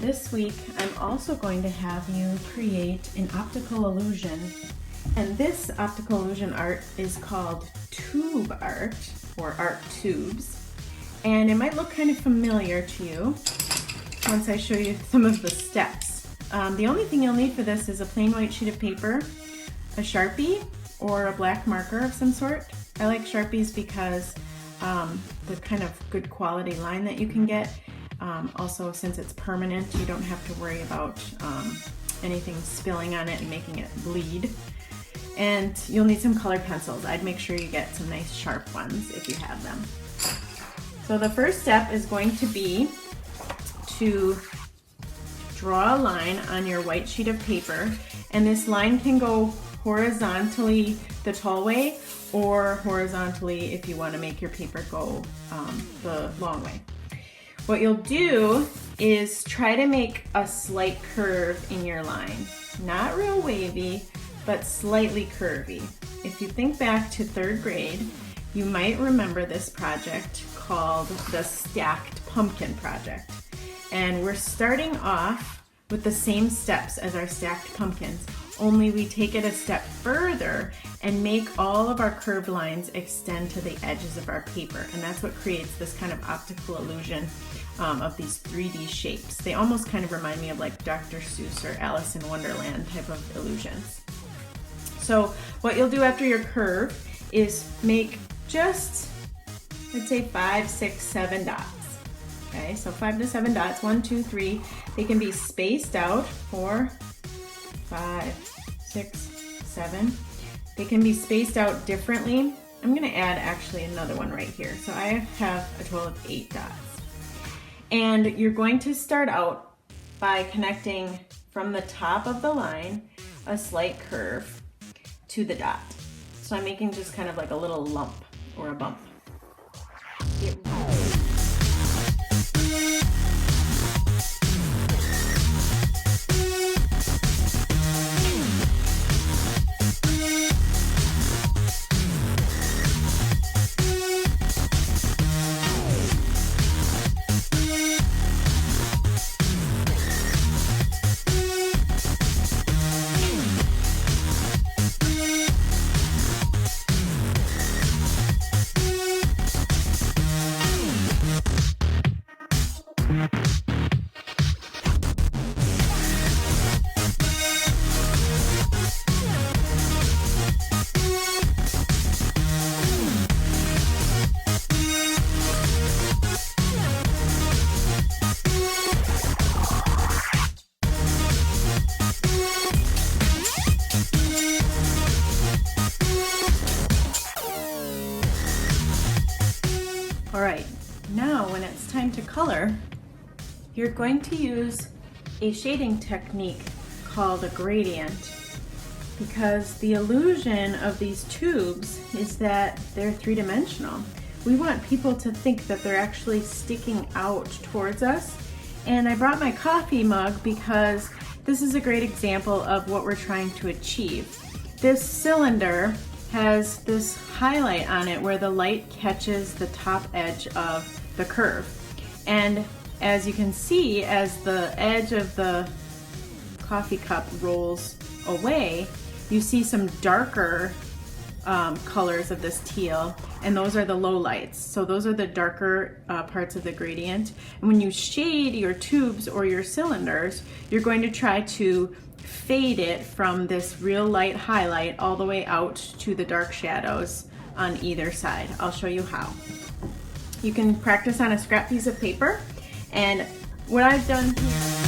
this week I'm also going to have you create an optical illusion. And this optical illusion art is called tube art, or art tubes. And it might look kind of familiar to you once I show you some of the steps. The only thing you'll need for this is a plain white sheet of paper, a Sharpie, or a black marker of some sort. I like Sharpies because the kind of good quality line that you can get. Also, since it's permanent, you don't have to worry about anything spilling on it and making it bleed. And you'll need some colored pencils. I'd make sure you get some nice sharp ones if you have them. So the first step is going to be to draw a line on your white sheet of paper, and this line can go horizontally the tall way or horizontally if you want to make your paper go the long way. What you'll do is try to make a slight curve in your line. Not real wavy, but slightly curvy. If you think back to 3rd grade, you might remember this project called the Stacked Pumpkin Project. And we're starting off with the same steps as our stacked pumpkins, only we take it a step further and make all of our curved lines extend to the edges of our paper. And that's what creates this kind of optical illusion of these 3D shapes. They almost kind of remind me of like Dr. Seuss or Alice in Wonderland type of illusions. So what you'll do after your curve is make just, I'd say 5, 6, 7 dots. Okay, so 5 to 7 dots, 1, 2, 3. They can be spaced out, 4, 5, 6, 7. They can be spaced out differently. I'm gonna add actually another one right here. So I have a total of 8 dots. And you're going to start out by connecting from the top of the line a slight curve to the dot. So I'm making just kind of like a little lump or a bump. All right, now when it's time to color, you're going to use a shading technique called a gradient, because the illusion of these tubes is that they're 3-dimensional. We want people to think that they're actually sticking out towards us. And I brought my coffee mug because this is a great example of what we're trying to achieve. This cylinder has this highlight on it where the light catches the top edge of the curve. And as you can see, as the edge of the coffee cup rolls away, you see some darker colors of this teal, and those are the low lights. So those are the darker parts of the gradient. And when you shade your tubes or your cylinders, you're going to try to fade it from this real light highlight all the way out to the dark shadows on either side. I'll show you how. You can practice on a scrap piece of paper, and what I've done here